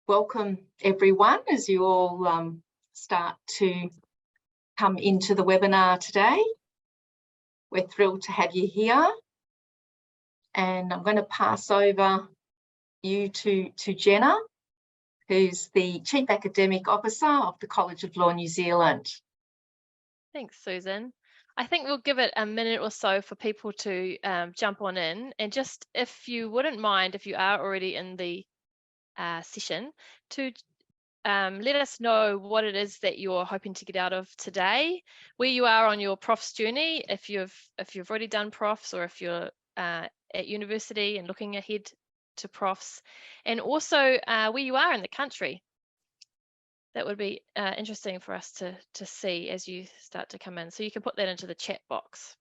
welcome everyone as you all start to come into the webinar today. We're thrilled to have you here, and I'm going to pass over you to Jenna, who's the Chief Academic Officer of the College of Law New Zealand. Thanks, Susan. I think we'll give it a minute or so for people to jump on in, and just if you wouldn't mind, if you are already in the session, to let us know what it is that you're hoping to get out of today, where you are on your Profs journey, if you've already done Profs, or if you're at university and looking ahead to Profs, and also where you are in the country. That would be interesting for us to see as you start to come in. So you can put that into the chat box.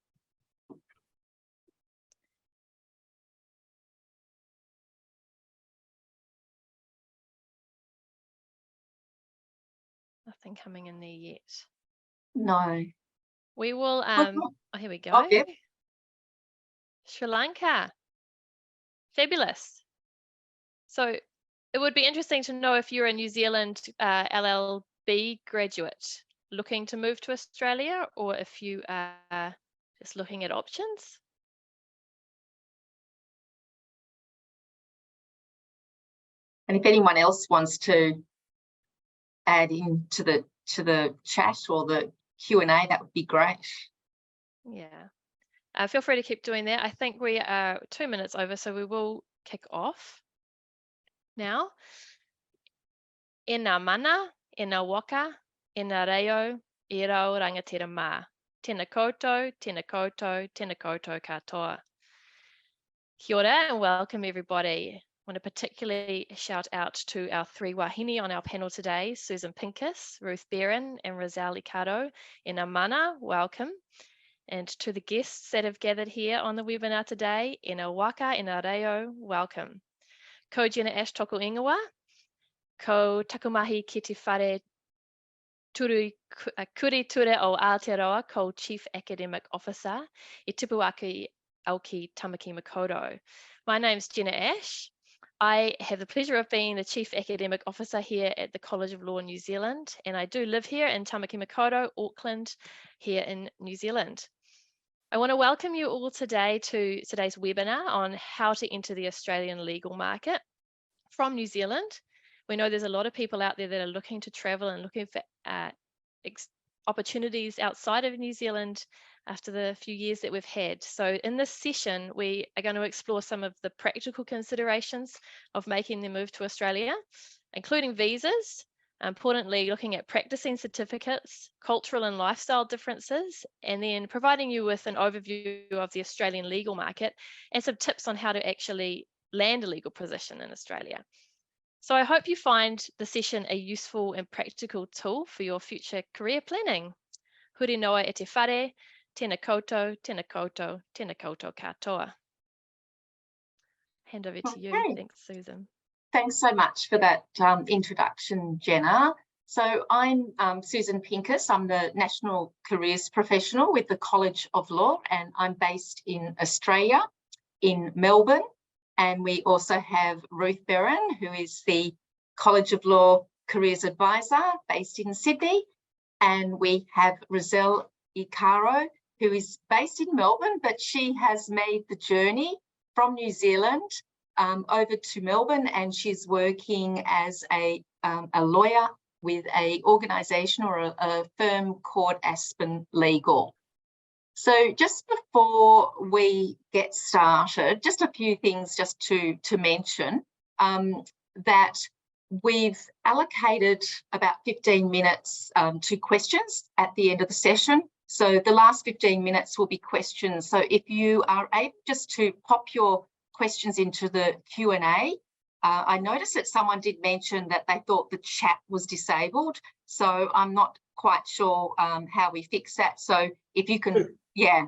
Nothing coming in there yet. No. We will, oh, here we go. Oh, yep. Sri Lanka. Fabulous. So it would be interesting to know if you're a New Zealand LLB graduate looking to move to Australia, or if you are just looking at options. And if anyone else wants to add into the chat or the Q&A, that would be great. Yeah, feel free to keep doing that. I think we are 2 minutes over, so we will kick off now. Ena mana, ena waka, ena reo, I rau rangatira mā. Tēnā koutou, tēnā koutou, tēnā koutou katoa. Kia ora and welcome everybody. I want to particularly shout out to our three wahine on our panel today, Susan Pincus, Ruth Beran and Razelle Icaro. Ena mana, welcome. And to the guests that have gathered here on the webinar today, ena waka, ena reo, welcome. Ko Jenna Ash toko ingoa, ko takumahi ki te whare kuri ture o Aotearoa, ko Chief Academic Officer, I tipu aki au ki Tamaki Makaurau. My name's Jenna Ash. I have the pleasure of being the Chief Academic Officer here at the College of Law New Zealand, and I do live here in Tamaki Makaurau, Auckland, here in New Zealand. I want to welcome you all today to today's webinar on how to enter the Australian legal market from New Zealand. We know there's a lot of people out there that are looking to travel and looking for opportunities outside of New Zealand after the few years that we've had. So in this session, we are going to explore some of the practical considerations of making the move to Australia, including visas, importantly looking at practicing certificates, cultural and lifestyle differences, and then providing you with an overview of the Australian legal market and some tips on how to actually land a legal position in Australia. So I hope you find the session a useful and practical tool for your future career planning. Huri noa e te whare, tēnā koutou, tēnā koutou, tēnā koutou katoa. Hand over to you. Thanks, Susan. Thanks so much for that introduction, Jenna. So I'm Susan Pincus. I'm the National Careers Professional with the College of Law, and I'm based in Australia, in Melbourne. And we also have Ruth Beran, who is the College of Law Careers Advisor based in Sydney. And we have Razelle Icaro, who is based in Melbourne, but she has made the journey from New Zealand over to Melbourne, and she's working as a lawyer with an organisation or a firm called Aspen Legal. So just before we get started, just a few things just to mention, that we've allocated about 15 minutes to questions at the end of the session. So the last 15 minutes will be questions. So if you are able just to pop your questions into the Q&A. I noticed that someone did mention that they thought the chat was disabled. So I'm not quite sure how we fix that. So if you can, yeah.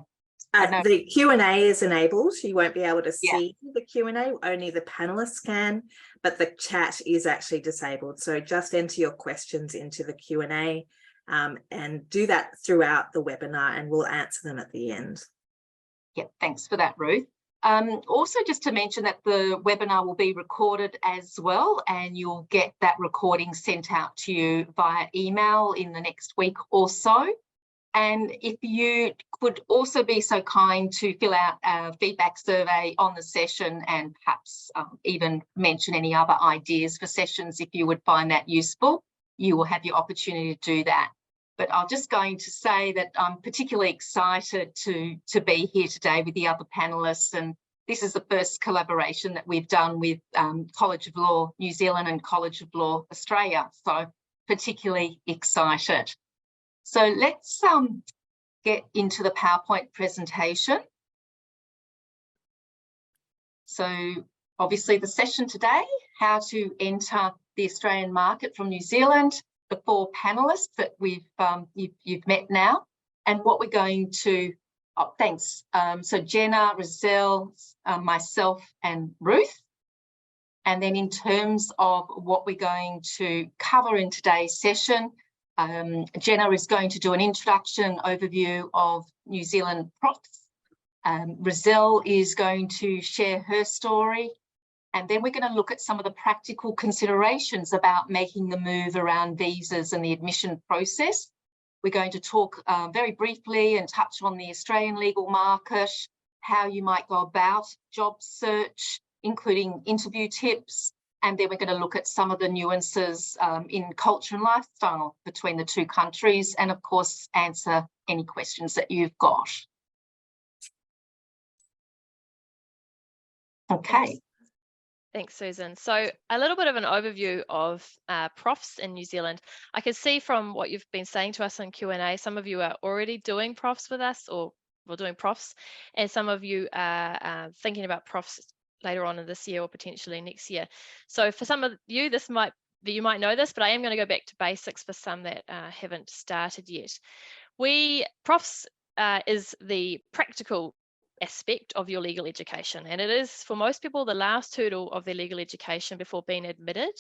The Q&A is enabled. You won't be able to see the Q&A, only the panelists can, but the chat is actually disabled. So just enter your questions into the Q&A and do that throughout the webinar, and we'll answer them at the end. Yeah, thanks for that, Ruth. Also, just to mention that the webinar will be recorded as well, and you'll get that recording sent out to you via email in the next week or so. And if you could also be so kind to fill out a feedback survey on the session, and perhaps even mention any other ideas for sessions if you would find that useful, you will have your opportunity to do that. But I'm just going to say that I'm particularly excited to be here today with the other panellists, and this is the first collaboration that we've done with College of Law New Zealand and College of Law Australia, so particularly excited. So let's get into the PowerPoint presentation. So obviously the session today, how to enter the Australian market from New Zealand, the 4 panellists that you've met now, and what we're going to, oh, thanks. So Jenna, Razelle, myself and Ruth. And then in terms of what we're going to cover in today's session, Jenna is going to do an introduction overview of New Zealand Profs. Razelle is going to share her story. And then we're going to look at some of the practical considerations about making the move around visas and the admission process. We're going to talk very briefly and touch on the Australian legal market, how you might go about job search, including interview tips. And then we're going to look at some of the nuances in culture and lifestyle between the 2 countries, and of course, answer any questions that you've got. Okay. Thanks, Susan. So a little bit of an overview of Profs in New Zealand. I can see from what you've been saying to us in Q&A, some of you are already doing Profs with us, or we're doing Profs, and some of you are thinking about Profs later on in this year or potentially next year. So for some of you, you might know this, but I am going to go back to basics for some that haven't started yet. Profs is the practical aspect of your legal education, and it is for most people the last hurdle of their legal education before being admitted.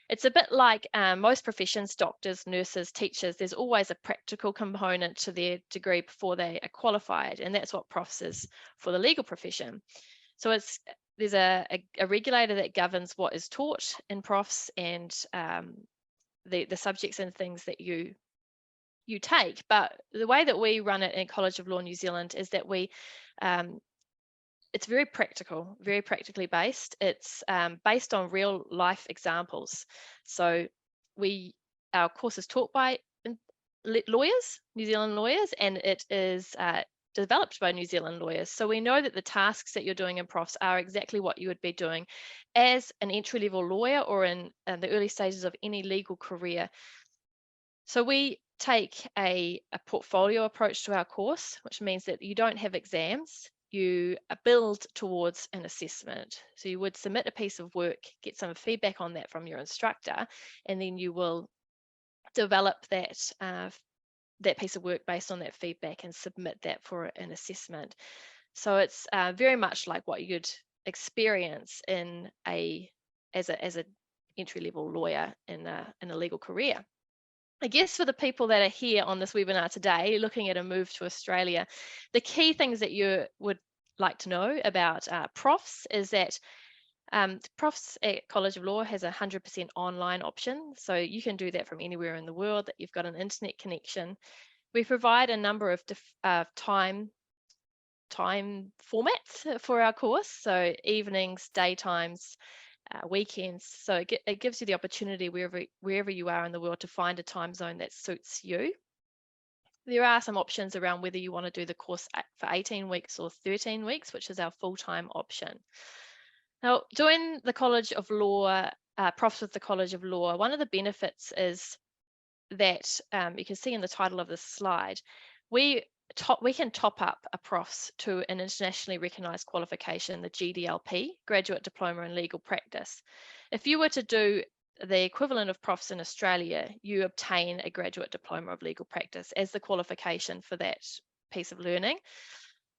It's a bit like most professions, doctors, nurses, teachers, there's always a practical component to their degree before they are qualified, and that's what Profs is for the legal profession. So there's a regulator that governs what is taught in Profs, and the subjects and things that you take. But the way that we run it in College of Law New Zealand is that it's very practical, very practically based. It's based on real life examples. So our course is taught by lawyers, New Zealand lawyers, and it is developed by New Zealand lawyers. So we know that the tasks that you're doing in Profs are exactly what you would be doing as an entry-level lawyer or in the early stages of any legal career. So we take a portfolio approach to our course, which means that you don't have exams, you build towards an assessment. So you would submit a piece of work, get some feedback on that from your instructor, and then you will develop that piece of work based on that feedback and submit that for an assessment. So it's very much like what you'd experience as an entry-level lawyer in a legal career. I guess for the people that are here on this webinar today, looking at a move to Australia, the key things that you would like to know about Profs is that Profs at College of Law has a 100% online option. So you can do that from anywhere in the world that you've got an internet connection. We provide a number of time formats for our course. So evenings, daytimes, weekends. So it gives you the opportunity wherever you are in the world to find a time zone that suits you. There are some options around whether you want to do the course for 18 weeks or 13 weeks, which is our full-time option. Now, doing the College of Law, Profs with the College of Law, one of the benefits is that you can see in the title of this slide, we can top up a Profs to an internationally recognised qualification, the GDLP, Graduate Diploma in Legal Practice. If you were to do the equivalent of Profs in Australia, you obtain a Graduate Diploma of Legal Practice as the qualification for that piece of learning.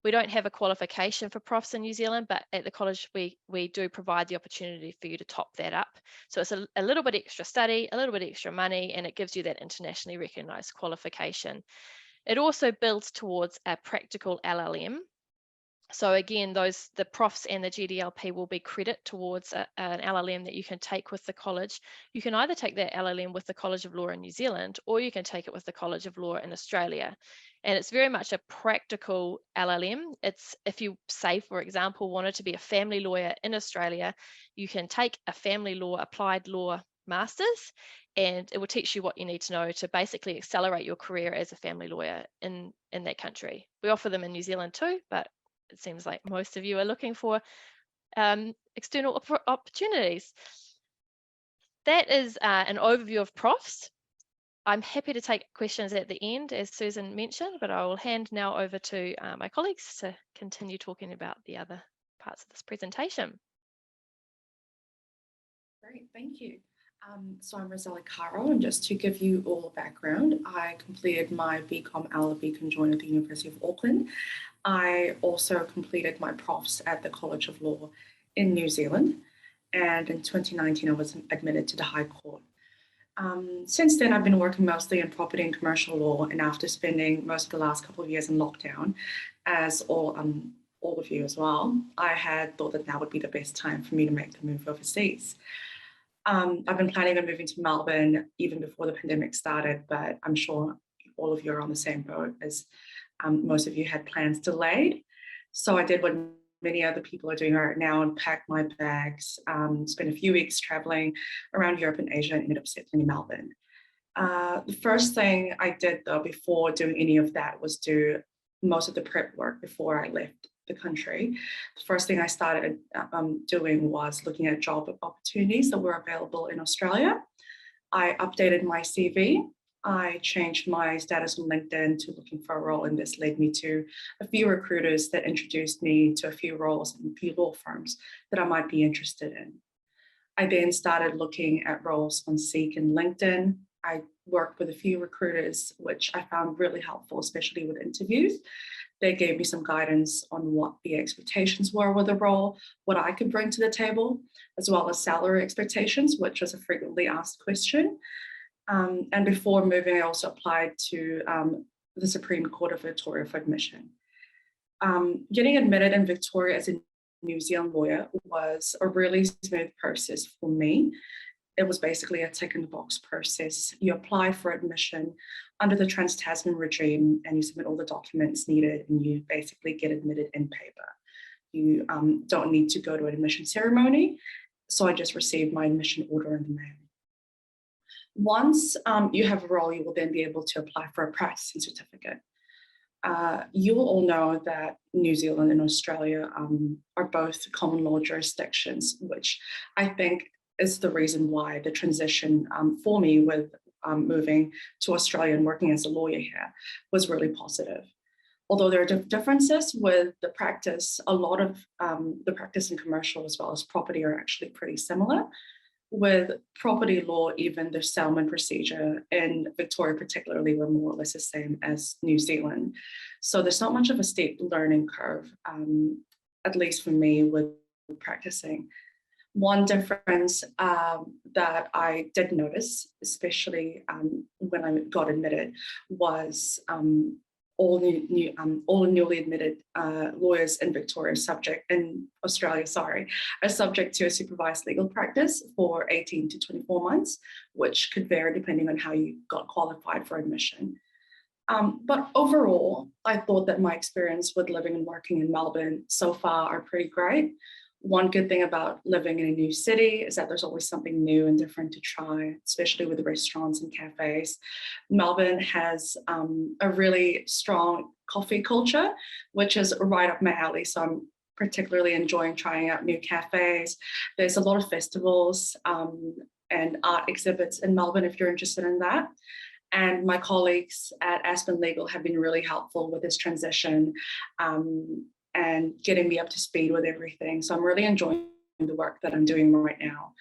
We don't have a qualification for Profs in New Zealand, but at the college we do provide the opportunity for you to top that up. So it's a little bit extra study, a little bit extra money, and it gives you that internationally recognised qualification. It also builds towards a practical LLM. So again, the Profs and the GDLP will be credit towards an LLM that you can take with the college. You can either take that LLM with the College of Law in New Zealand, or you can take it with the College of Law in Australia. And it's very much a practical LLM. It's, if you say, for example, wanted to be a family lawyer in Australia, you can take a family law, applied law master's, and it will teach you what you need to know to basically accelerate your career as a family lawyer in that country. We offer them in New Zealand too, but it seems like most of you are looking for external opportunities. That is an overview of Profs. I'm happy to take questions at the end, as Susan mentioned, but I will hand now over to my colleagues to continue talking about the other parts of this presentation. Great, thank you. So I'm Razelle Icaro, and just to give you all a background, I completed my BCom LLB conjoined at the University of Auckland. I also completed my Profs at the College of Law in New Zealand, and in 2019 I was admitted to the High Court. Since then, I've been working mostly in property and commercial law, and after spending most of the last couple of years in lockdown, as all of you as well, I had thought that now would be the best time for me to make the move overseas. I've been planning on moving to Melbourne even before the pandemic started, but I'm sure all of you are on the same boat as most of you had plans delayed. So I did what many other people are doing right now and packed my bags, spent a few weeks traveling around Europe and Asia and ended up settling in Melbourne. The first thing I did though before doing any of that was do most of the prep work before I left the country. The first thing I started doing was looking at job opportunities that were available in Australia. I updated my CV. I changed my status on LinkedIn to looking for a role, and this led me to a few recruiters that introduced me to a few roles in a few law firms that I might be interested in. I then started looking at roles on Seek and LinkedIn. I worked with a few recruiters, which I found really helpful, especially with interviews. They gave me some guidance on what the expectations were with the role, what I could bring to the table, as well as salary expectations, which was a frequently asked question. And before moving, I also applied to the Supreme Court of Victoria for admission. Getting admitted in Victoria as a New Zealand lawyer was a really smooth process for me. It was basically a tick in the box process. You apply for admission under the Trans-Tasman regime and you submit all the documents needed and you basically get admitted in paper. You don't need to go to an admission ceremony. So I just received my admission order in the mail. Once you have a role, you will then be able to apply for a practicing certificate. You will all know that New Zealand and Australia are both common law jurisdictions, which I think is the reason why the transition for me with moving to Australia and working as a lawyer here was really positive. Although there are differences with the practice, a lot of the practice in commercial as well as property are actually pretty similar. With property law, even the settlement procedure in Victoria particularly were more or less the same as New Zealand. So there's not much of a steep learning curve, at least for me with practicing. One difference that I did notice, especially when I got admitted, was all newly admitted lawyers in Victoria Australia are subject to a supervised legal practice for 18 to 24 months, which could vary depending on how you got qualified for admission. But overall, I thought that my experience with living and working in Melbourne so far are pretty great. One good thing about living in a new city is that there's always something new and different to try, especially with the restaurants and cafes. Melbourne has a really strong coffee culture, which is right up my alley. So I'm particularly enjoying trying out new cafes. There's a lot of festivals and art exhibits in Melbourne if you're interested in that. And my colleagues at Aspen Legal have been really helpful with this transition and getting me up to speed with everything. So I'm really enjoying the work that I'm doing right now.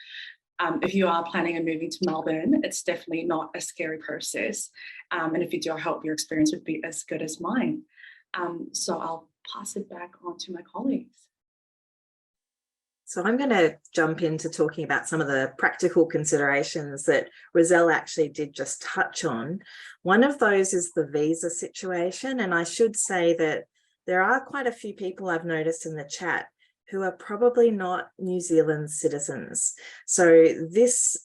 If you are planning on moving to Melbourne, it's definitely not a scary process. And if you do, I hope your experience would be as good as mine. So I'll pass it back on to my colleagues. So I'm going to jump into talking about some of the practical considerations that Razelle actually did just touch on. One of those is the visa situation. And I should say that there are quite a few people I've noticed in the chat who are probably not New Zealand citizens. So this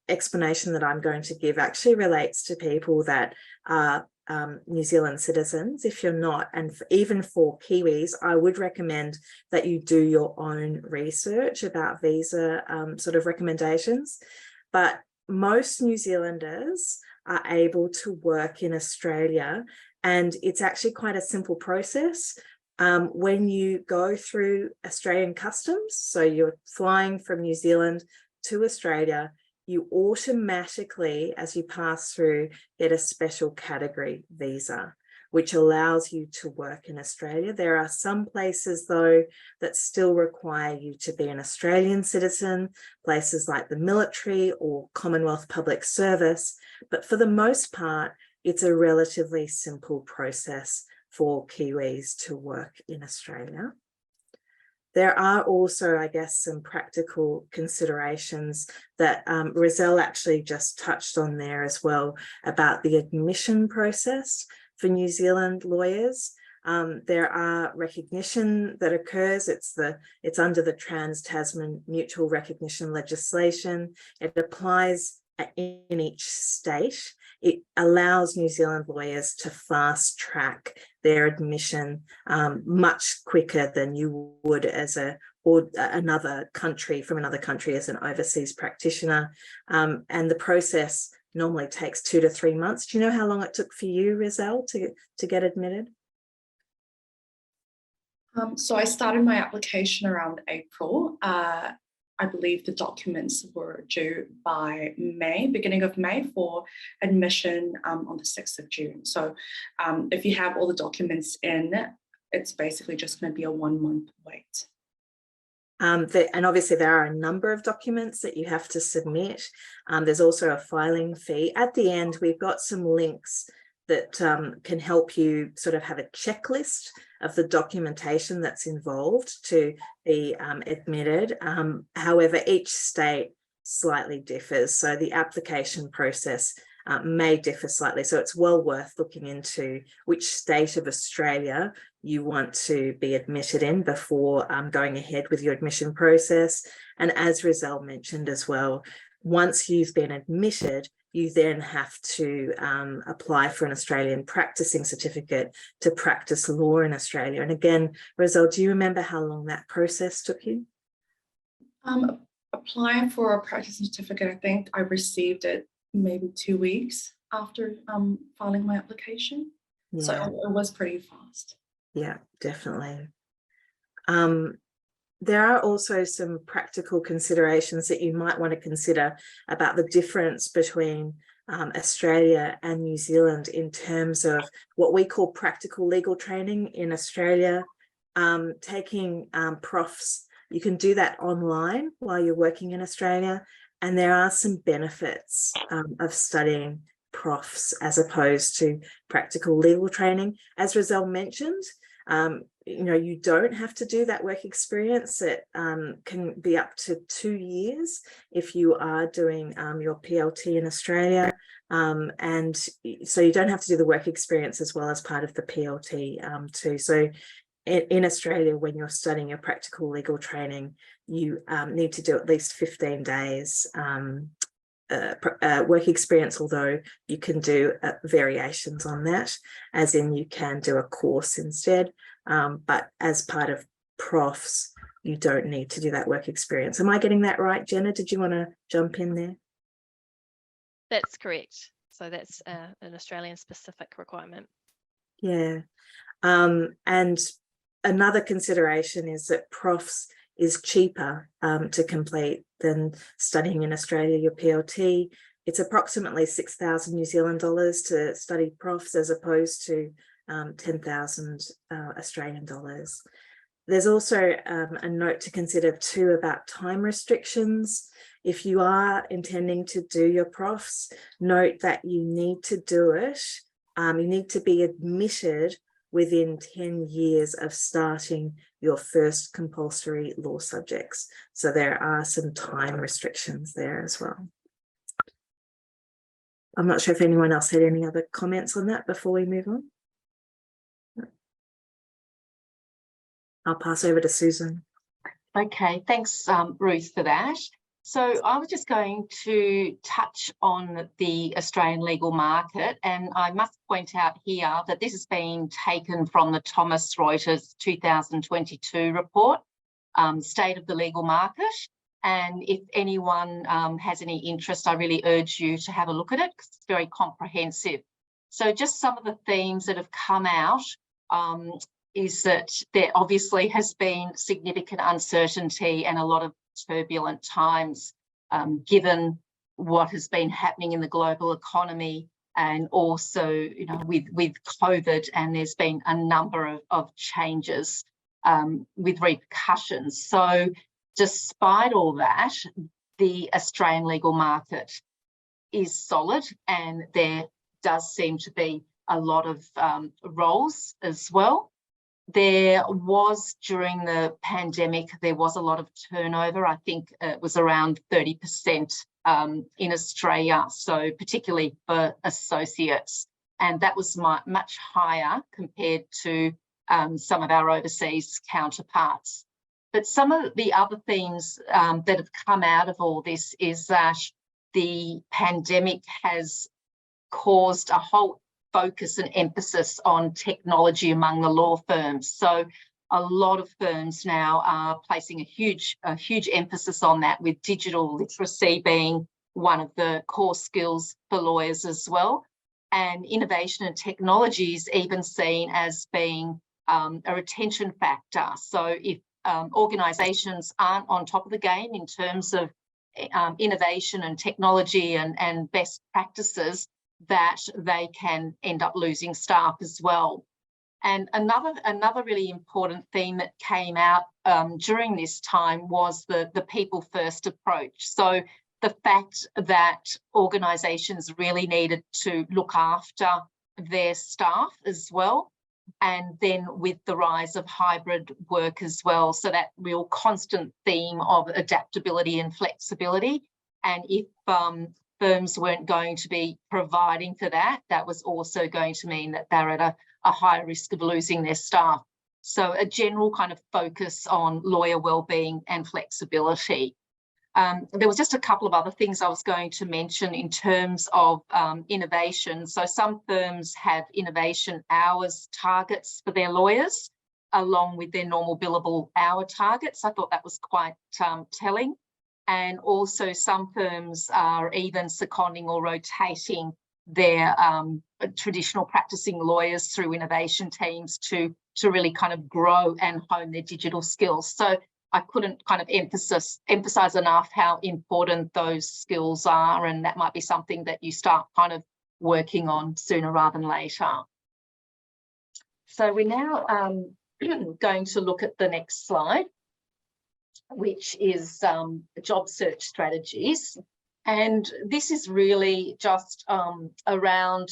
explanation that I'm going to give actually relates to people that are New Zealand citizens. If you're not, and even for Kiwis, I would recommend that you do your own research about visa sort of recommendations. But most New Zealanders are able to work in Australia, and it's actually quite a simple process. When you go through Australian customs, so you're flying from New Zealand to Australia, you automatically, as you pass through, get a special category visa, which allows you to work in Australia. There are some places, though, that still require you to be an Australian citizen, places like the military or Commonwealth Public Service. But for the most part, it's a relatively simple process for Kiwis to work in Australia. There are also, I guess, some practical considerations that Razelle actually just touched on there as well about the admission process for New Zealand lawyers. There are recognition that occurs. It's under the Trans-Tasman Mutual Recognition legislation. It applies in each state. It allows New Zealand lawyers to fast track their admission much quicker than you would as another country as an overseas practitioner. And the process normally takes 2 to 3 months. Do you know how long it took for you, Razelle, to get admitted? So I started my application around April. I believe the documents were due by May, beginning of May, for admission on the 6th of June. So if you have all the documents in, it's basically just going to be a 1 month wait. And obviously there are a number of documents that you have to submit. There's also a filing fee. At the end, we've got some links that can help you sort of have a checklist of the documentation that's involved to be admitted. However, each state slightly differs, so the application process may differ slightly. So it's well worth looking into which state of Australia you want to be admitted in before going ahead with your admission process. And as Razelle mentioned as well, once you've been admitted, you then have to apply for an Australian practicing certificate to practice law in Australia. And again, Razelle, do you remember how long that process took you? Applying for a practicing certificate, I think I received it maybe 2 weeks after filing my application. Yeah. So it was pretty fast. Yeah, definitely. There are also some practical considerations that you might want to consider about the difference between Australia and New Zealand in terms of what we call practical legal training in Australia. Taking Profs, you can do that online while you're working in Australia, and there are some benefits of studying Profs as opposed to practical legal training. As Razelle mentioned, you don't have to do that work experience. It can be up to 2 years if you are doing your PLT in Australia. And so you don't have to do the work experience as well as part of the PLT too. So in Australia, when you're studying your practical legal training, you need to do at least 15 days work experience, although you can do variations on that, as in you can do a course instead. But as part of Profs, you don't need to do that work experience. Am I getting that right, Jenna? Did you want to jump in there? That's correct. So that's an Australian specific requirement. Yeah. And another consideration is that Profs is cheaper to complete than studying in Australia, your PLT. It's approximately 6,000 New Zealand dollars to study Profs as opposed to 10,000 Australian dollars. There's also a note to consider too about time restrictions. If you are intending to do your Profs, note that you need to do it. You need to be admitted within 10 years of starting your first compulsory law subjects. So there are some time restrictions there as well. I'm not sure if anyone else had any other comments on that before we move on. I'll pass over to Susan. Okay, thanks, Ruth, for that. So I was just going to touch on the Australian legal market, and I must point out here that this has been taken from the Thomson Reuters 2022 report, State of the Legal Market. And if anyone has any interest, I really urge you to have a look at it because it's very comprehensive. So just some of the themes that have come out is that there obviously has been significant uncertainty and a lot of turbulent times given what has been happening in the global economy, and also, you know, with COVID, and there's been a number of changes with repercussions. So despite all that, the Australian legal market is solid, and there does seem to be a lot of roles as well. There was, during the pandemic, there was a lot of turnover. I think it was around 30% in Australia, so particularly for associates. And that was much higher compared to some of our overseas counterparts. But some of the other themes that have come out of all this is that the pandemic has caused a whole focus and emphasis on technology among the law firms. So a lot of firms now are placing a huge emphasis on that, with digital literacy being one of the core skills for lawyers as well. And innovation and technology is even seen as being a retention factor. So if organisations aren't on top of the game in terms of innovation and technology and best practices, that they can end up losing staff as well. And another really important theme that came out during this time was the people first approach. So the fact that organisations really needed to look after their staff as well, and then with the rise of hybrid work as well, so that real constant theme of adaptability and flexibility. And if firms weren't going to be providing for that, that was also going to mean that they're at a higher risk of losing their staff. So a general kind of focus on lawyer wellbeing and flexibility. There was just a couple of other things I was going to mention in terms of innovation. So some firms have innovation hours targets for their lawyers, along with their normal billable hour targets. I thought that was quite telling. And also some firms are even seconding or rotating their traditional practicing lawyers through innovation teams to really kind of grow and hone their digital skills. So I couldn't kind of emphasize enough how important those skills are, and that might be something that you start kind of working on sooner rather than later. So we're now going to look at the next slide, which is job search strategies. And this is really just around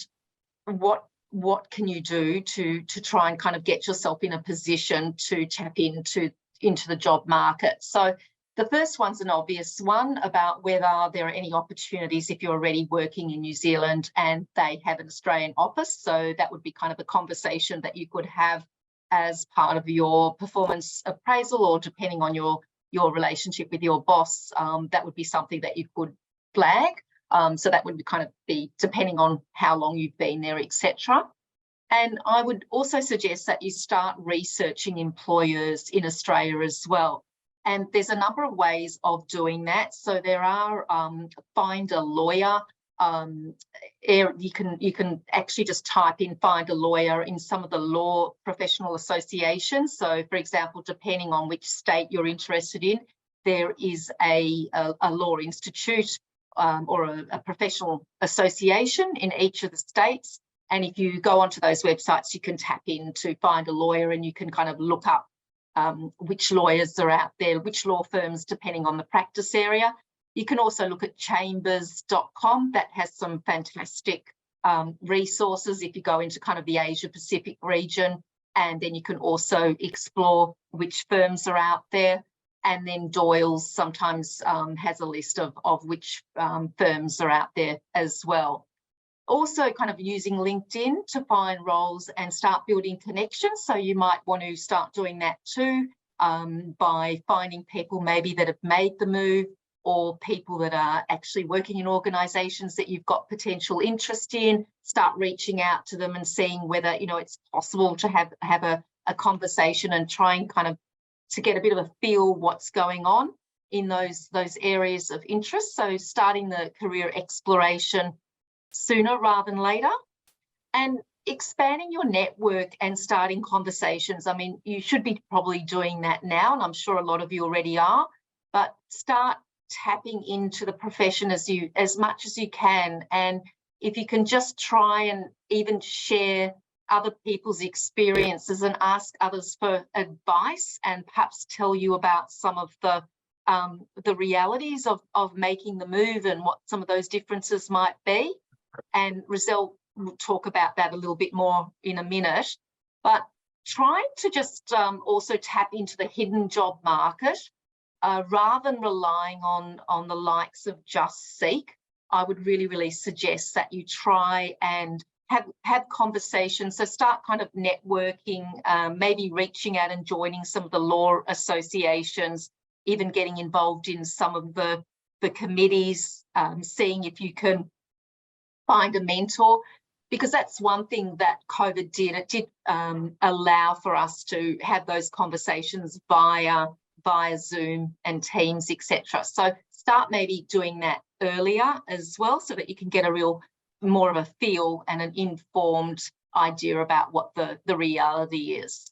what can you do to try and kind of get yourself in a position to tap into the job market. So the first one's an obvious one about whether there are any opportunities if you're already working in New Zealand and they have an Australian office. So that would be kind of a conversation that you could have as part of your performance appraisal, or depending on your relationship with your boss, that would be something that you could flag. So that would kind of be depending on how long you've been there, etc. And I would also suggest that you start researching employers in Australia as well. And there's a number of ways of doing that. So there are Find a Lawyer. You can actually just type in Find a Lawyer in some of the law professional associations. So, for example, depending on which state you're interested in, there is a law institute or a professional association in each of the states. And if you go onto those websites, you can tap in to Find a Lawyer, and you can kind of look up which lawyers are out there, which law firms, depending on the practice area. You can also look at chambers.com. That has some fantastic resources if you go into kind of the Asia Pacific region. And then you can also explore which firms are out there. And then Doyle's sometimes has a list of which firms are out there as well. Also kind of using LinkedIn to find roles and start building connections. So you might want to start doing that too, by finding people maybe that have made the move, or people that are actually working in organisations that you've got potential interest in. Start reaching out to them and seeing whether, you know, it's possible to have a conversation and try and kind of to get a bit of a feel what's going on in those areas of interest. So starting the career exploration sooner rather than later, and expanding your network and starting conversations. I mean, you should be probably doing that now, and I'm sure a lot of you already are, but start tapping into the profession as much as you can. And if you can just try and even share other people's experiences and ask others for advice, and perhaps tell you about some of the realities of making the move and what some of those differences might be. And Razelle will talk about that a little bit more in a minute. But trying to just also tap into the hidden job market, rather than relying on the likes of Just Seek. I would really suggest that you try and have conversations. So start kind of networking, maybe reaching out and joining some of the law associations, even getting involved in some of the committees, seeing if you can find a mentor, because that's one thing that COVID did. It did allow for us to have those conversations via Zoom and Teams, etc. So start maybe doing that earlier as well, so that you can get a more of a feel and an informed idea about what the reality is.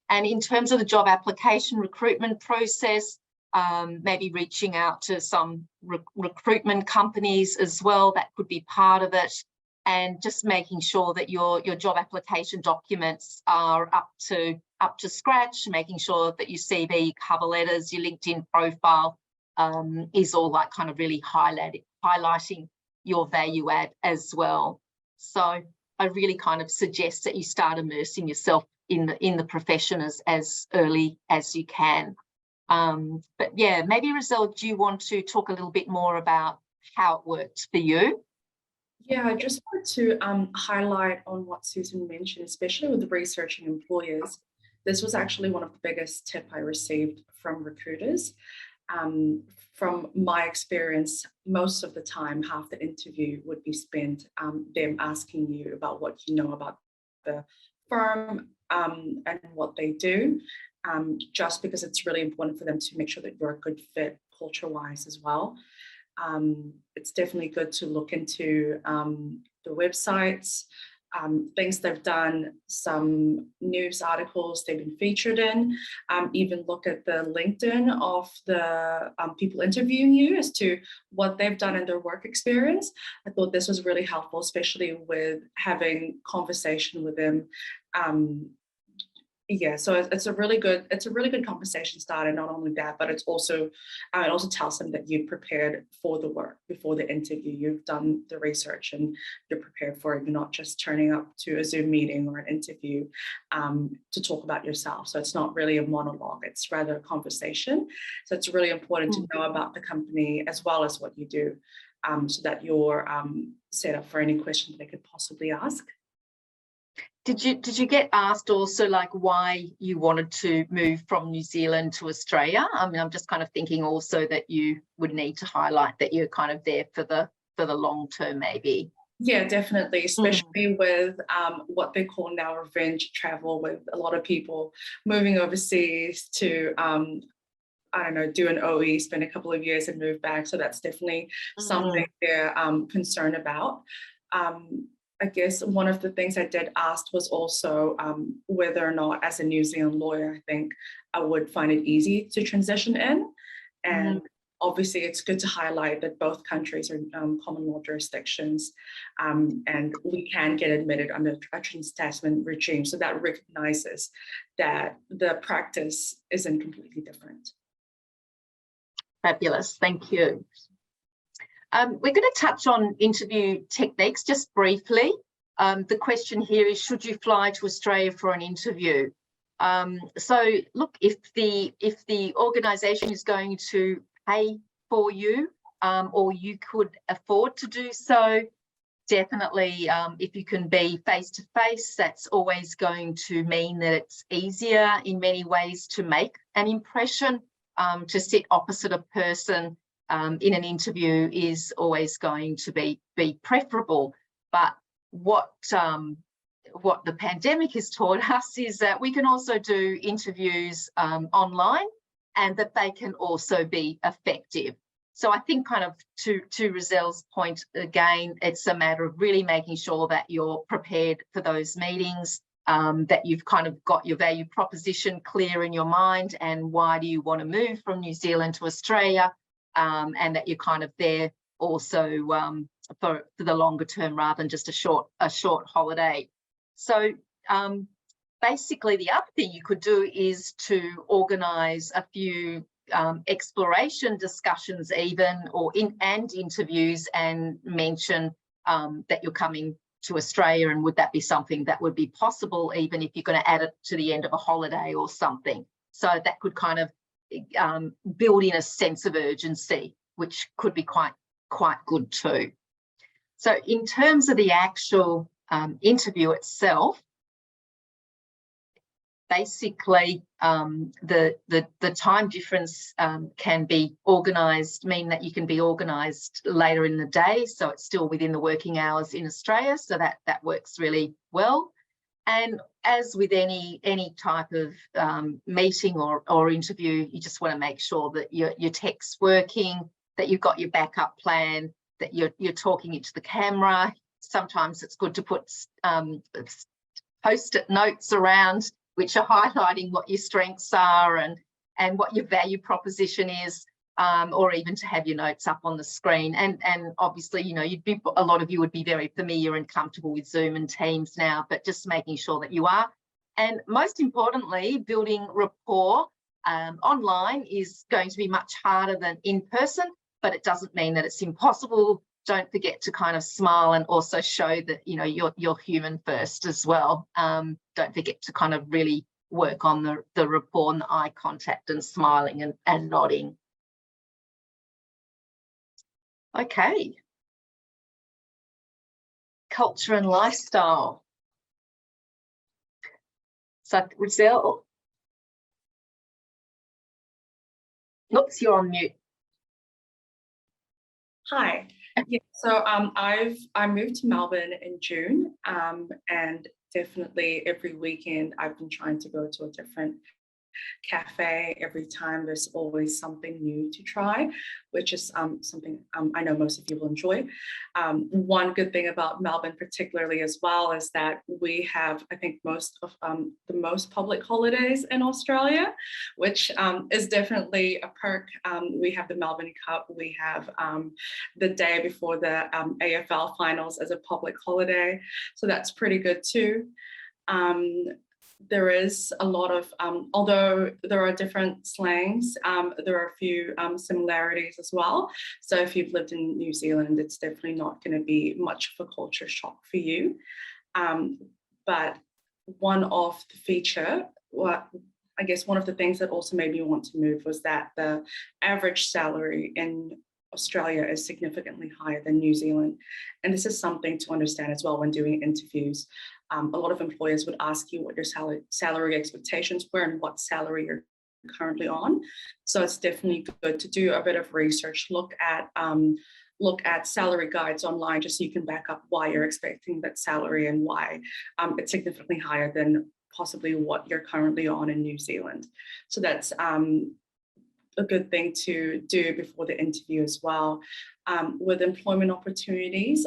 And in terms of the job application recruitment process, maybe reaching out to some recruitment companies as well, that could be part of it, and just making sure that your job application documents are up to scratch, making sure that your CV, cover letters, your LinkedIn profile is all like kind of really highlighting your value add as well. So I really kind of suggest that you start immersing yourself in the profession as early as you can. But yeah, maybe Razelle, do you want to talk a little bit more about how it worked for you? Yeah, I just wanted to highlight on what Susan mentioned, especially with researching employers. This was actually one of the biggest tips I received from recruiters. From my experience, most of the time, half the interview would be spent them asking you about what you know about the firm and what they do, just because it's really important for them to make sure that you're a good fit culture-wise as well. It's definitely good to look into the websites, things they've done, some news articles they've been featured in, even look at the LinkedIn of the people interviewing you as to what they've done in their work experience. I thought this was really helpful, especially with having conversation with them. Yeah, so it's a really good conversation starter. Not only that, but it also tells them that you've prepared for the work before the interview. You've done the research and you're prepared for it. You're not just turning up to a Zoom meeting or an interview to talk about yourself. So it's not really a monologue, it's rather a conversation. So it's really important to know about the company as well as what you do, so that you're set up for any questions they could possibly ask. Did you get asked also like why you wanted to move from New Zealand to Australia? I mean, I'm just kind of thinking also that you would need to highlight that you're kind of there for the long term, maybe. Yeah, definitely, especially with what they call now revenge travel, with a lot of people moving overseas to I don't know, do an OE, spend a couple of years and move back. So that's definitely something they're concerned about. I guess one of the things I did ask was also whether or not, as a New Zealand lawyer, I think I would find it easy to transition in. And obviously, it's good to highlight that both countries are common law jurisdictions, and we can get admitted under a trans-Tasman regime. So that recognizes that the practice isn't completely different. Fabulous, thank you. We're going to touch on interview techniques just briefly. The question here is, should you fly to Australia for an interview? So look, if the organisation is going to pay for you, or you could afford to do so, definitely, if you can be face-to-face, that's always going to mean that it's easier in many ways to make an impression. To sit opposite a person in an interview is always going to be preferable. But what the pandemic has taught us is that we can also do interviews online, and that they can also be effective. So I think kind of to Razelle's point, again, it's a matter of really making sure that you're prepared for those meetings, that you've kind of got your value proposition clear in your mind, and why do you want to move from New Zealand to Australia, and that you're kind of there also for the longer term rather than just a short holiday. So basically the other thing you could do is to organise a few exploration discussions even, or interviews, and mention that you're coming to Australia, and would that be something that would be possible even if you're going to add it to the end of a holiday or something. So that could kind of build in a sense of urgency, which could be quite good too. So in terms of the actual interview itself, basically the time difference can be organised, mean that you can be organised later in the day, so it's still within the working hours in Australia, so that works really well. And as with any type of meeting or interview, you just want to make sure that your tech's working, that you've got your backup plan, that you're talking into the camera. Sometimes it's good to put post-it notes around which are highlighting what your strengths are and what your value proposition is, or even to have your notes up on the screen. And obviously, you know, a lot of you would be very familiar and comfortable with Zoom and Teams now, but just making sure that you are. And most importantly, building rapport online is going to be much harder than in person, but it doesn't mean that it's impossible. Don't forget to kind of smile and also show that, you know, you're human first as well. Don't forget to kind of really work on the rapport and the eye contact and smiling and nodding. Okay. Culture and lifestyle. So Razelle. Oops, you're on mute. Hi. Yeah, so I moved to Melbourne in June, and definitely every weekend I've been trying to go to a different cafe. Every time there's always something new to try, which is something I know most of you will enjoy. One good thing about Melbourne particularly as well is that we have, I think, most of the most public holidays in Australia, which is definitely a perk. We have the Melbourne Cup, we have the day before the AFL finals as a public holiday, so that's pretty good too. There is a lot of, although there are different slangs, there are a few similarities as well. So if you've lived in New Zealand, it's definitely not going to be much of a culture shock for you. But one of the feature, I guess one of the things that also made me want to move was that the average salary in Australia is significantly higher than New Zealand. And this is something to understand as well when doing interviews. A lot of employers would ask you what your salary expectations were and what salary you're currently on. So it's definitely good to do a bit of research, look at salary guides online, just so you can back up why you're expecting that salary and why it's significantly higher than possibly what you're currently on in New Zealand. So that's a good thing to do before the interview as well. With employment opportunities,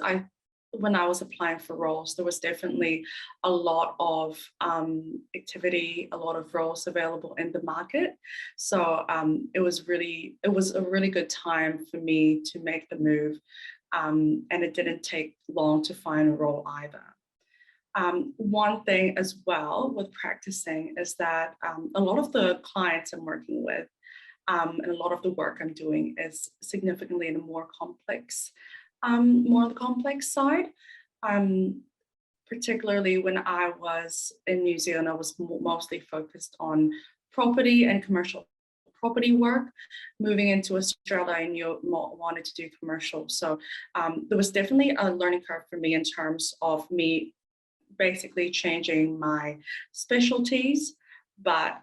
when I was applying for roles, there was definitely a lot of activity, a lot of roles available in the market. So it was a really good time for me to make the move, and it didn't take long to find a role either. One thing as well with practicing is that a lot of the clients I'm working with and a lot of the work I'm doing is significantly in a more on the complex side. Particularly when I was in New Zealand, I was mostly focused on property and commercial property work. Moving into Australia, I knew I wanted to do commercial. So there was definitely a learning curve for me in terms of me basically changing my specialties, but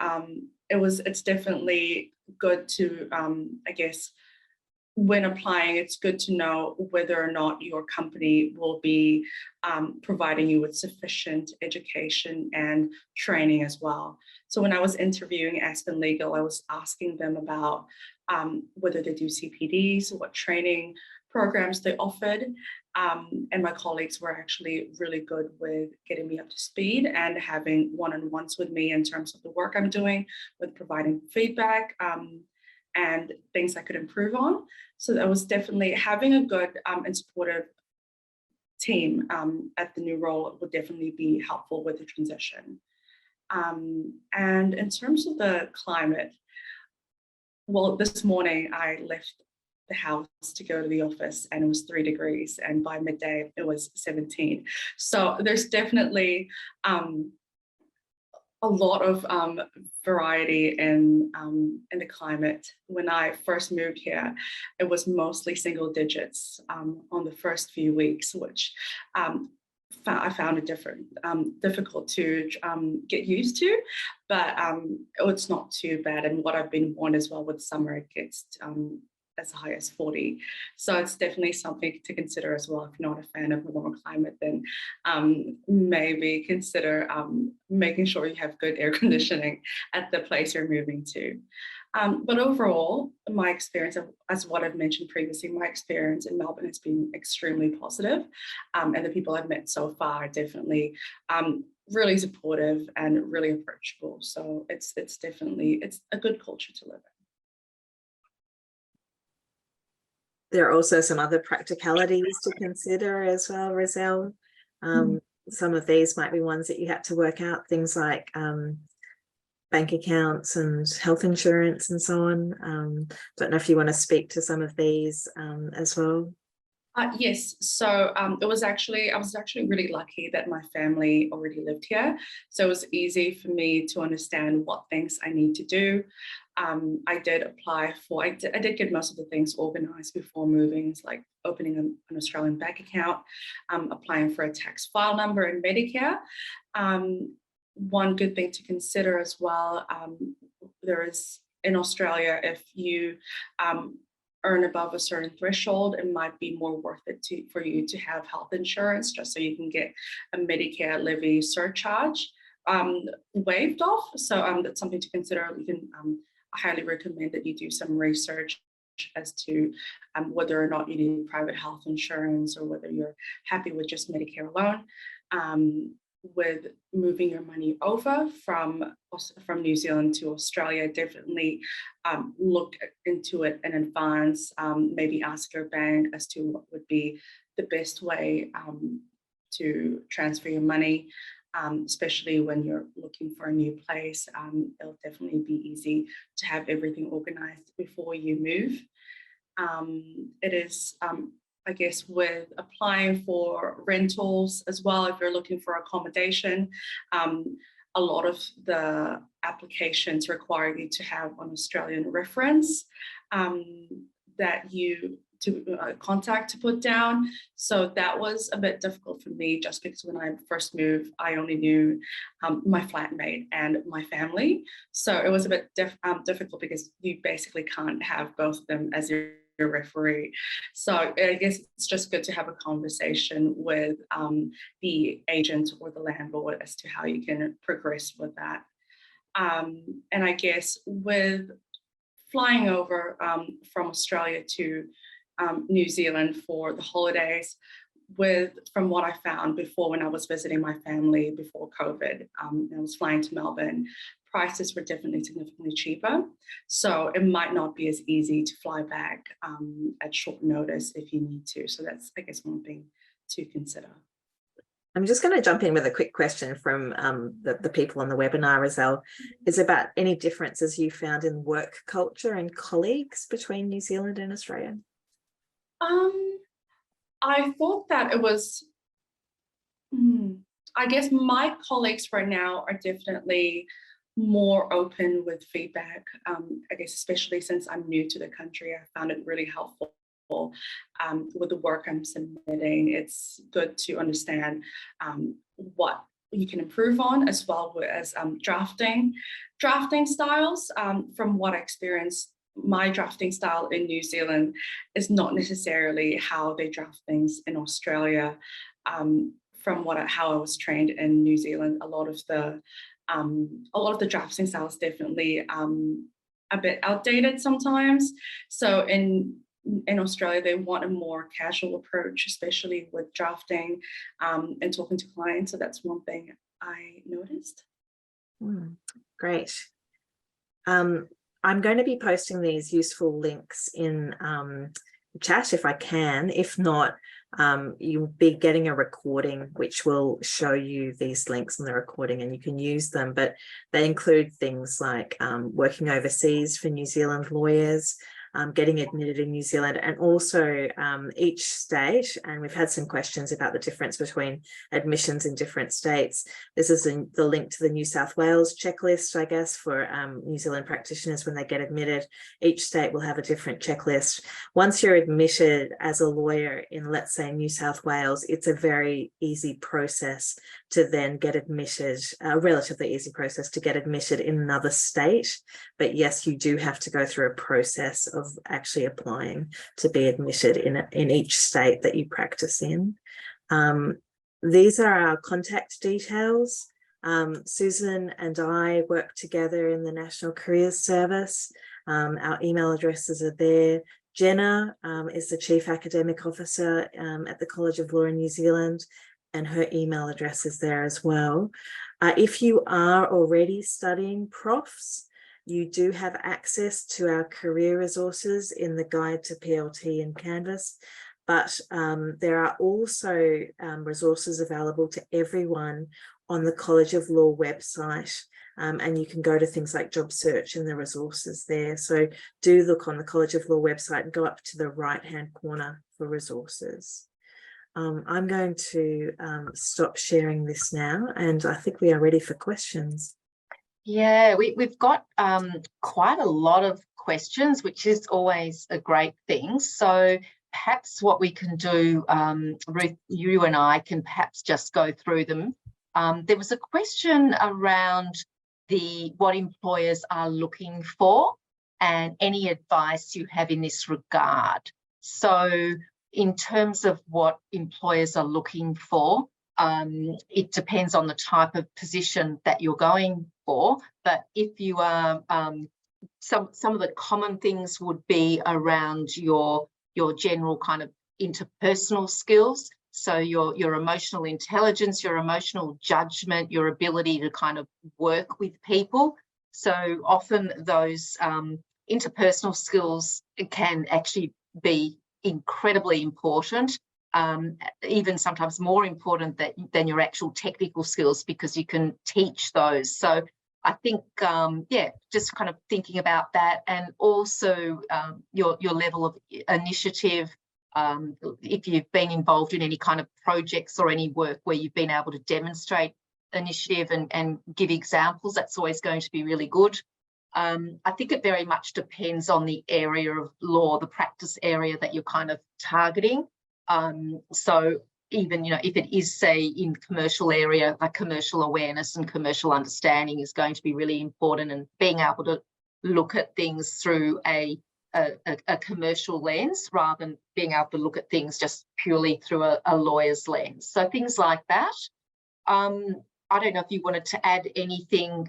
it's definitely good to, I guess, when applying, it's good to know whether or not your company will be providing you with sufficient education and training as well. So when I was interviewing Aspen Legal, I was asking them about whether they do CPDs, what training programs they offered. And my colleagues were actually really good with getting me up to speed and having one-on-ones with me in terms of the work I'm doing, with providing feedback and things I could improve on. So that was definitely having a good and supportive team at the new role would definitely be helpful with the transition. And in terms of the climate, well, this morning I left the house to go to the office and it was 3 degrees, and by midday it was 17. So there's definitely a lot of variety in the climate. When I first moved here, it was mostly single digits on the first few weeks, which I found it difficult to get used to, but it's not too bad. And what I've been warned as well, with summer, it gets as high as 40. So it's definitely something to consider as well. If you're not a fan of the warmer climate, then maybe consider making sure you have good air conditioning at the place you're moving to. But overall, my experience, as what I've mentioned previously, my experience in Melbourne has been extremely positive. And the people I've met so far are definitely really supportive and really approachable. So it's definitely a good culture to live in. There are also some other practicalities to consider as well, Razelle. Some of these might be ones that you have to work out, things like bank accounts and health insurance and so on. Don't know if you want to speak to some of these as well. Yes, so I was actually really lucky that my family already lived here. So it was easy for me to understand what things I need to do. I did apply for, I did get most of the things organized before moving. It's like opening an Australian bank account, applying for a tax file number and Medicare. One good thing to consider as well, there is in Australia, if you earn above a certain threshold, it might be more worth it for you to have health insurance, just so you can get a Medicare levy surcharge waived off. So that's something to consider. You can, I highly recommend that you do some research as to whether or not you need private health insurance or whether you're happy with just Medicare alone. With moving your money over from New Zealand to Australia, definitely look into it in advance. Maybe ask your bank as to what would be the best way to transfer your money, especially when you're looking for a new place. It'll definitely be easy to have everything organized before you move. It is I guess with applying for rentals as well, if you're looking for accommodation, a lot of the applications require you to have an Australian reference that you contact to put down. So that was a bit difficult for me, just because when I first moved, I only knew my flatmate and my family. So it was a bit difficult because you basically can't have both of them as your referee. So I guess it's just good to have a conversation with the agent or the landlord as to how you can progress with that. And I guess with flying over from Australia to New Zealand for the holidays, from what I found before when I was visiting my family before COVID, I was flying to Melbourne, prices were definitely significantly cheaper. So it might not be as easy to fly back at short notice if you need to. So that's, I guess, one thing to consider. I'm just going to jump in with a quick question from the people on the webinar, Razelle, is about any differences you found in work culture and colleagues between New Zealand and Australia? I thought that it was, I guess my colleagues right now are definitely more open with feedback. I guess especially since I'm new to the country, I found it really helpful with the work I'm submitting. It's good to understand what you can improve on, as well as drafting styles. From what I experienced, my drafting style in New Zealand is not necessarily how they draft things in Australia. From how I was trained in New Zealand, a lot of the drafting styles definitely a bit outdated sometimes. So in Australia, they want a more casual approach, especially with drafting and talking to clients. So that's one thing I noticed. Great. I'm going to be posting these useful links in chat if I can. If not, you'll be getting a recording which will show you these links in the recording, and you can use them. But they include things like working overseas for New Zealand lawyers, getting admitted in New Zealand, and also each state. And we've had some questions about the difference between admissions in different states. This is the link to the New South Wales checklist, I guess, for New Zealand practitioners when they get admitted. Each state will have a different checklist. Once you're admitted as a lawyer in, let's say, New South Wales, it's a very easy process to then get admitted, a relatively easy process to get admitted in another state. But yes, you do have to go through a process of actually applying to be admitted in each state that you practice in. These are our contact details. Susan and I work together in the National Careers Service. Our email addresses are there. Jenna is the Chief Academic Officer at the College of Law in New Zealand, and her email address is there as well. If you are already studying Profs, you do have access to our career resources in the Guide to PLT and Canvas, but there are also resources available to everyone on the College of Law website, and you can go to things like job search and the resources there. So do look on the College of Law website and go up to the right-hand corner for resources. I'm going to stop sharing this now, and I think we are ready for questions. Yeah, we've got quite a lot of questions, which is always a great thing. So perhaps what we can do, Ruth, you and I can perhaps just go through them. There was a question around what employers are looking for and any advice you have in this regard. So in terms of what employers are looking for, it depends on the type of position that you're going for. But if you are, some of the common things would be around your general kind of interpersonal skills. So your emotional intelligence, your emotional judgment, your ability to kind of work with people. So often those interpersonal skills can actually be incredibly important, even sometimes more important than your actual technical skills, because you can teach those. So I think, yeah, just kind of thinking about that, and also your level of initiative. If you've been involved in any kind of projects or any work where you've been able to demonstrate initiative and give examples, that's always going to be really good. I think it very much depends on the area of law, the practice area that you're kind of targeting. So even, if it is, say, in the commercial area, like commercial awareness and commercial understanding is going to be really important, and being able to look at things through a commercial lens rather than being able to look at things just purely through a lawyer's lens. So things like that. I don't know if you wanted to add anything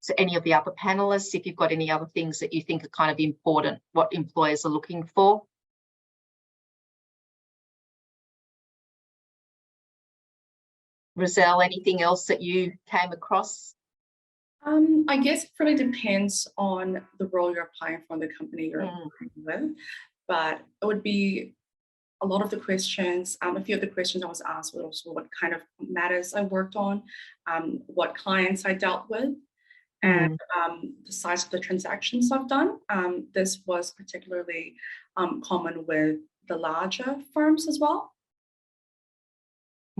to any of the other panelists, if you've got any other things that you think are kind of important, what employers are looking for. Razelle, anything else that you came across? I guess it really depends on the role you're applying for, the company you're applying with, but it would be a lot of the questions, a few of the questions I was asked were also what kind of matters I worked on, what clients I dealt with, and the size of the transactions I've done. This was particularly common with the larger firms as well.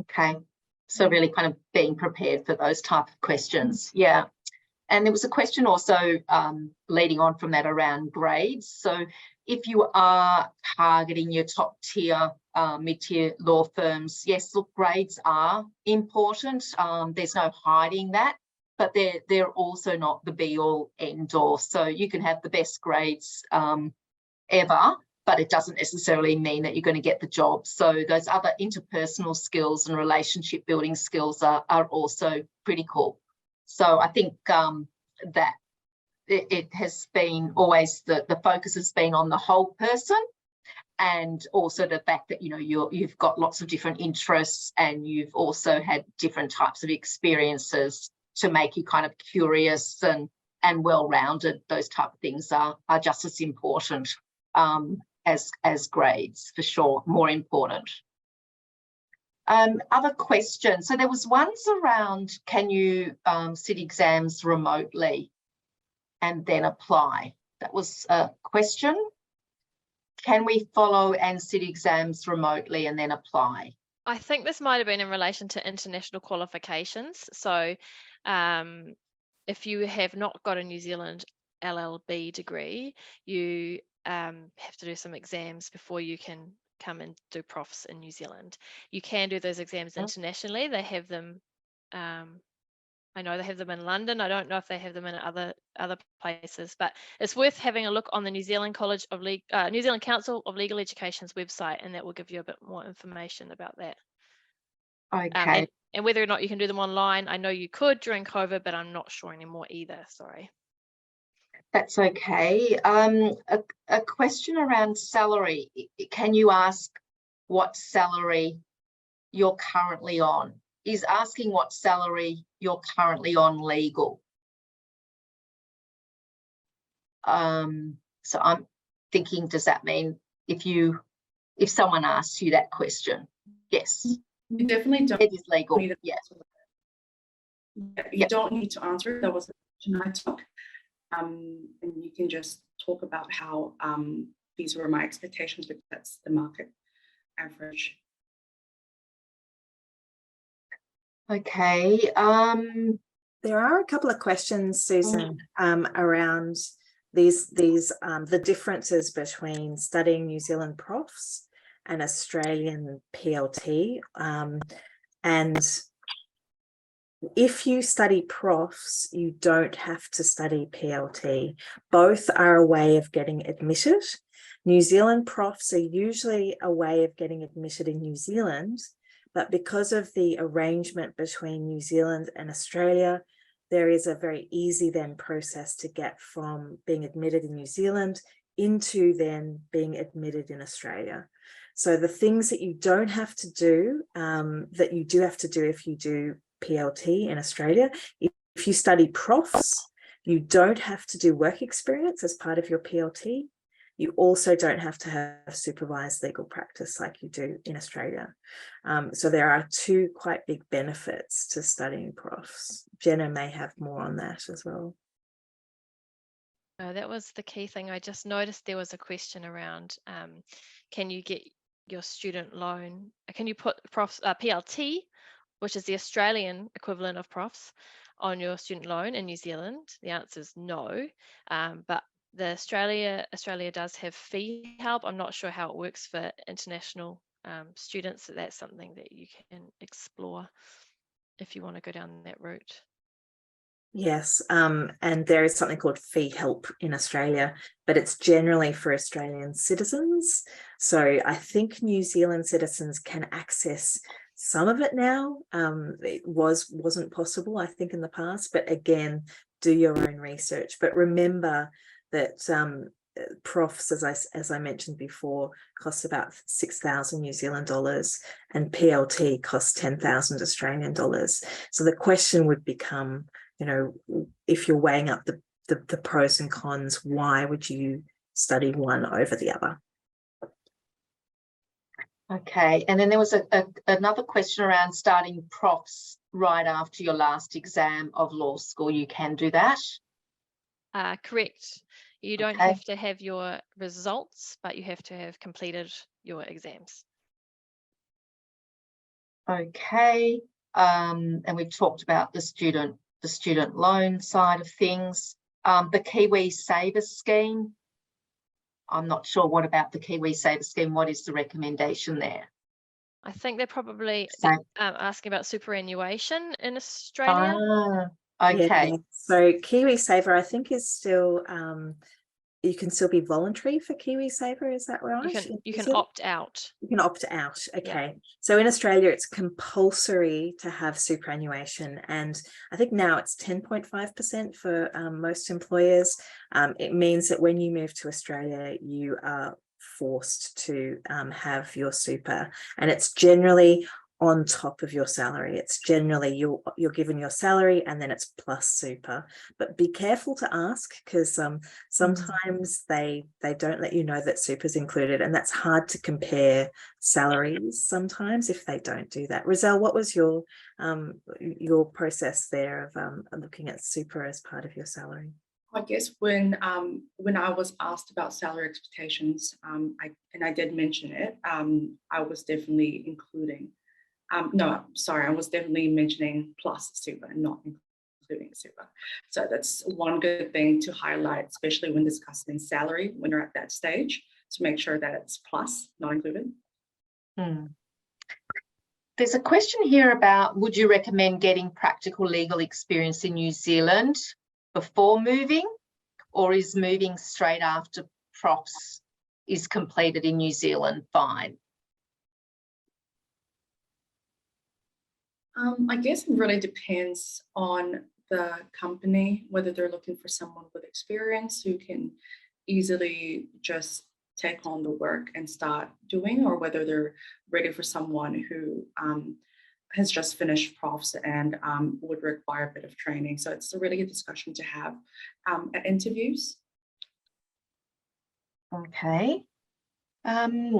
Okay, so really kind of being prepared for those type of questions. Yeah. And there was a question also leading on from that around grades. So if you are targeting your top tier, mid-tier law firms, yes, look, grades are important. There's no hiding that, but they're also not the be-all, end-all. So you can have the best grades ever, but it doesn't necessarily mean that you're going to get the job. So those other interpersonal skills and relationship building skills are also critical. So I think that it has been always the focus has been on the whole person, and also the fact that, you know, you've got lots of different interests and you've also had different types of experiences to make you kind of curious and well-rounded. Those type of things are just as important as grades, for sure, more important. Other questions. So there was ones around, can you sit exams remotely and then apply? That was a question. Can we follow and sit exams remotely and then apply? I think this might have been in relation to international qualifications. So if you have not got a New Zealand LLB degree, you have to do some exams before you can come and do profs in New Zealand. You can do those exams internationally. They have them, I know they have them in London. I don't know if they have them in other places, but it's worth having a look on the New Zealand New Zealand Council of Legal Education's website, and that will give you a bit more information about that. Okay. And whether or not you can do them online, I know you could during COVID, but I'm not sure anymore either. Sorry. That's okay. A question around salary. Can you ask what salary you're currently on? Is asking what salary you're currently on legal? So I'm thinking, does that mean if someone asks you that question? Yes. You definitely don't. It is legal. Yes. You don't need to answer it. That was the question I took. And you can just talk about how these were my expectations, because that's the market average. Okay. There are a couple of questions, Susan, around the differences between studying New Zealand Profs and Australian PLT. And if you study Profs, you don't have to study PLT. Both are a way of getting admitted. New Zealand Profs are usually a way of getting admitted in New Zealand, but because of the arrangement between New Zealand and Australia, there is a very easy then process to get from being admitted in New Zealand into then being admitted in Australia. So the things that you don't have to do, that you do have to do if you do PLT in Australia, if you study Profs, you don't have to do work experience as part of your PLT. You also don't have to have supervised legal practice like you do in Australia. So there are two quite big benefits to studying Profs. Jenna may have more on that as well. That was the key thing. I just noticed there was a question around, can you get your student loan? Can you put Profs PLT, which is the Australian equivalent of Profs, on your student loan in New Zealand? The answer is no, but the Australia does have fee help. I'm not sure how it works for international students. So that's something that you can explore if you want to go down that route. Yes, and there is something called fee help in Australia, but it's generally for Australian citizens. So I think New Zealand citizens can access some of it now. It wasn't possible, I think, in the past, but again, do your own research. But remember that Profs, as I mentioned before, costs about 6,000 New Zealand dollars, and PLT costs 10,000 Australian dollars. So the question would become, you know, if you're weighing up the pros and cons, why would you study one over the other? Okay, and then there was another question around starting Profs right after your last exam of law school. You can do that? Correct. You don't have to have your results, but you have to have completed your exams. Okay, and we've talked about the student the student loan side of things. The Kiwisaver scheme, I'm not sure what about the Kiwisaver scheme. What is the recommendation there? I think they're probably asking about superannuation in Australia. Okay. Yeah. So Kiwisaver, I think, is still you can still be voluntary for Kiwisaver, is that right? You can opt out. You can opt out. Okay. Yeah. So in Australia, it's compulsory to have superannuation, and I think now it's 10.5% for most employers. It means that when you move to Australia, you are forced to have your super, and it's generally on top of your salary. It's generally you're given your salary and then it's plus super, but be careful to ask, because sometimes they don't let you know that super's included, and that's hard to compare salaries sometimes if they don't do that. Razelle, what was your process there of looking at super as part of your salary? I guess when I was asked about salary expectations, I did mention it, I was definitely including. No, sorry, I was definitely mentioning plus super, not including super. So that's one good thing to highlight, especially when discussing salary, when you're at that stage, to make sure that it's plus, not included. There's a question here about, would you recommend getting practical legal experience in New Zealand before moving, or is moving straight after Profs is completed in New Zealand fine? I guess it really depends on the company, whether they're looking for someone with experience who can easily just take on the work and start doing, or whether they're ready for someone who has just finished Profs and would require a bit of training. So it's a really good discussion to have at interviews. Okay. How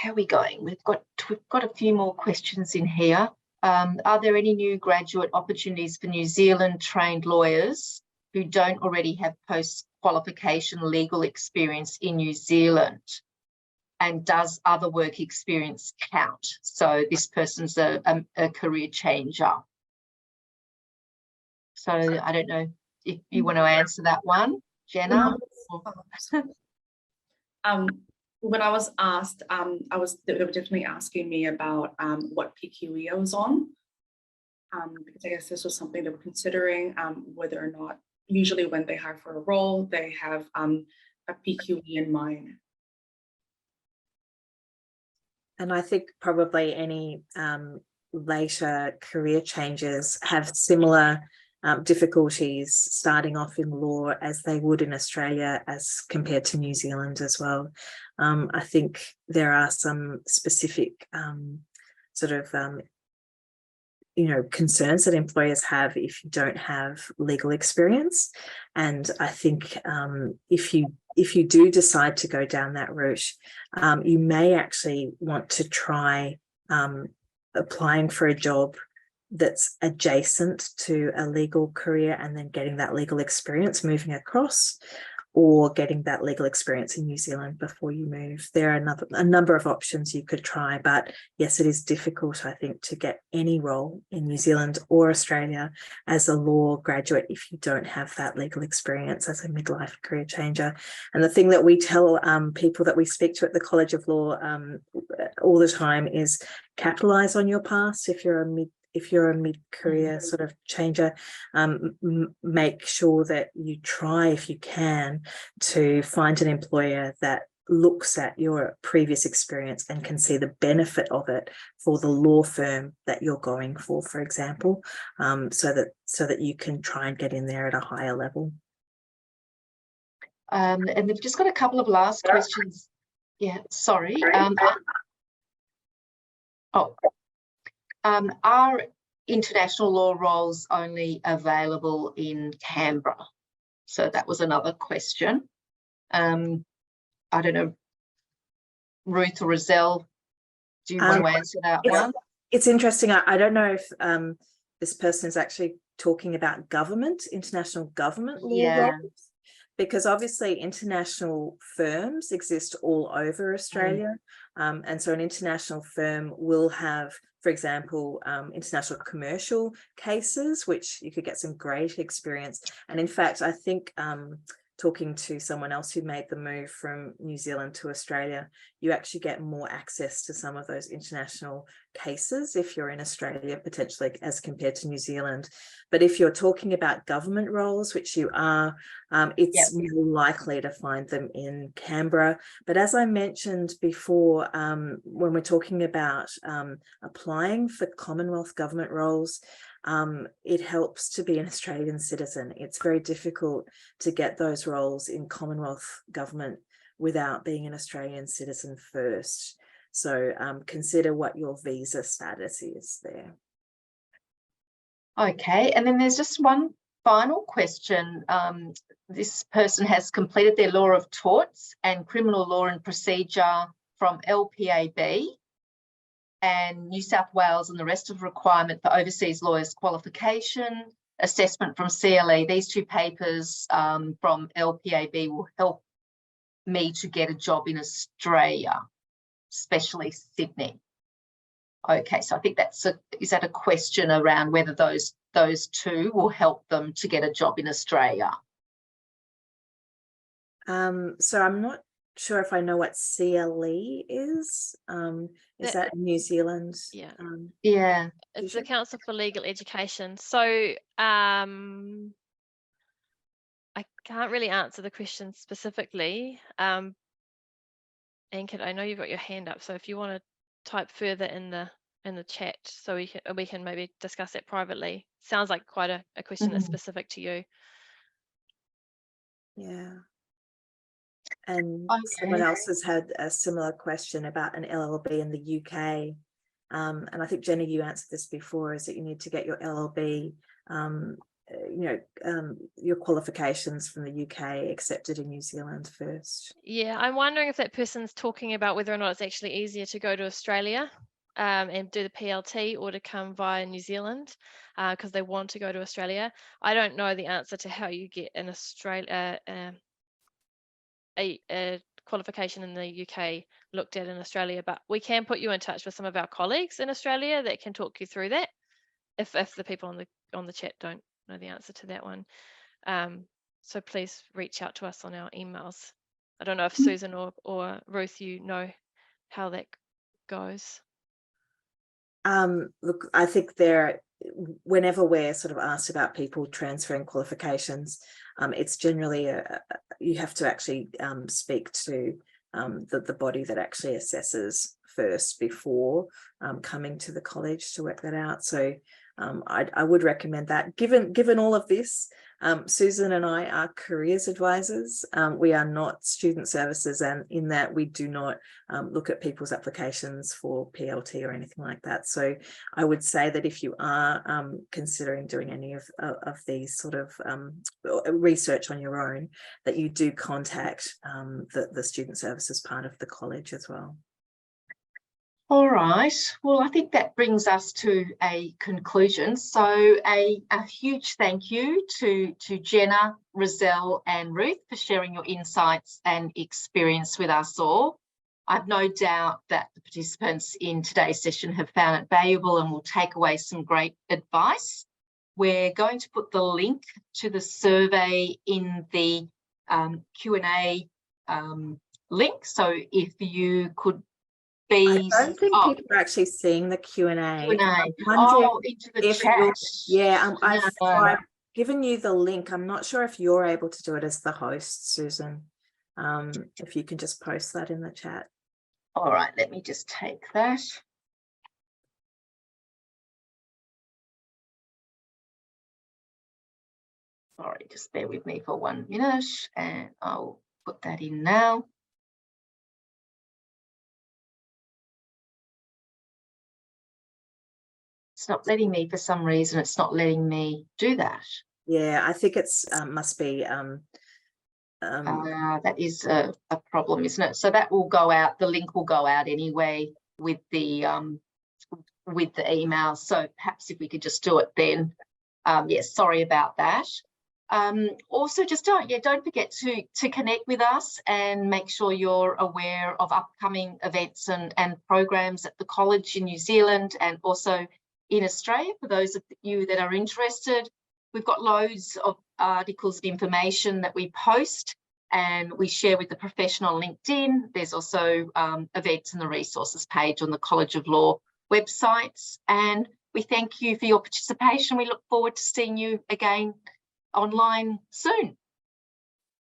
are we going? We've got a few more questions in here. Are there any new graduate opportunities for New Zealand trained lawyers who don't already have post-qualification legal experience in New Zealand? And does other work experience count? So this person's a career changer. So I don't know if you want to answer that one, Jenna. When I was asked, they were definitely asking me about what PQE I was on, because I guess this was something they were considering, whether or not, usually when they hire for a role, they have a PQE in mind. And I think probably any later career changes have similar difficulties starting off in law as they would in Australia as compared to New Zealand as well. I think there are some specific concerns that employers have if you don't have legal experience. And I think if you do decide to go down that route, you may actually want to try applying for a job that's adjacent to a legal career and then getting that legal experience moving across, or getting that legal experience in New Zealand before you move. There are a number of options you could try, but yes, it is difficult, I think, to get any role in New Zealand or Australia as a law graduate if you don't have that legal experience as a midlife career changer. And the thing that we tell people that we speak to at the College of Law all the time is capitalise on your past. If you're a mid-career sort of changer, make sure that you try, if you can, to find an employer that looks at your previous experience and can see the benefit of it for the law firm that you're going for example, so that you can try and get in there at a higher level. And we've just got a couple of last questions. Yeah, sorry. Are international law roles only available in Canberra? So that was another question. I don't know, Ruth or Razelle, do you want to answer that one? It's interesting. I don't know if this person is actually talking about international government law roles, because obviously international firms exist all over Australia. And so an international firm will have for example, international commercial cases, which you could get some great experience. And in fact, I think talking to someone else who made the move from New Zealand to Australia, you actually get more access to some of those international cases if you're in Australia, potentially, as compared to New Zealand. But if you're talking about government roles, which you are, it's more likely to find them in Canberra. But as I mentioned before, when we're talking about applying for Commonwealth government roles, it helps to be an Australian citizen. It's very difficult to get those roles in Commonwealth government without being an Australian citizen first. So consider what your visa status is there. Okay, and then there's just one final question. This person has completed their Law of Torts and Criminal Law and Procedure from LPAB and New South Wales, and the rest of the requirement for overseas lawyers qualification, assessment from CLE. These two papers from LPAB will help me to get a job in Australia, especially Sydney. Okay, so I think is that a question around whether those two will help them to get a job in Australia? So I'm not sure if I know what CLE is. Is that New Zealand? Yeah. Yeah. It's the Council for Legal Education. So I can't really answer the question specifically. And I know you've got your hand up, so if you want to type further in the chat, so we can maybe discuss that privately. Sounds like quite a question that's specific to you. Yeah. And someone else has had a similar question about an LLB in the UK. And I think, Jenna, you answered this before, is that you need to get your LLB, your qualifications from the UK accepted in New Zealand first. Yeah, I'm wondering if that person's talking about whether or not it's actually easier to go to Australia and do the PLT, or to come via New Zealand because they want to go to Australia. I don't know the answer to how you get an Australia a qualification in the UK looked at in Australia, but we can put you in touch with some of our colleagues in Australia that can talk you through that if the people on the chat don't know the answer to that one. So please reach out to us on our emails. I don't know if Susan or Ruth, you know how that goes. Look, I think whenever we're sort of asked about people transferring qualifications, it's generally you have to actually speak to the body that actually assesses first before coming to the college to work that out. So I would recommend that. Given all of this, Susan and I are careers advisors. We are not student services, and in that we do not look at people's applications for PLT or anything like that. So I would say that if you are considering doing any of these sort of research on your own, that you do contact the student services part of the college as well. All right, well, I think that brings us to a conclusion. So a huge thank you to Jenna, Razelle and Ruth for sharing your insights and experience with us all. I've no doubt that the participants in today's session have found it valuable and will take away some great advice. We're going to put the link to the survey in the Q&A link. So if you could I don't think people are actually seeing the Q&A. Into the chat. I've given you the link. I'm not sure if you're able to do it as the host, Susan. If you can just post that in the chat. All right, let me just take that. Sorry, just bear with me for 1 minute and I'll put that in now. It's not letting me, for some reason, it's not letting me do that. Yeah, I think it's must be. That is a problem, isn't it? So that will go out. The link will go out anyway with the email. So perhaps if we could just do it then. Yes, sorry about that. Also, just don't forget to connect with us and make sure you're aware of upcoming events and programs at the college in New Zealand and also in Australia. For those of you that are interested, we've got loads of articles and information that we post and we share with the professional LinkedIn. There's also events in the resources page on the College of Law websites. And we thank you for your participation. We look forward to seeing you again online soon.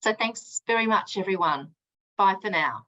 So thanks very much, everyone. Bye for now.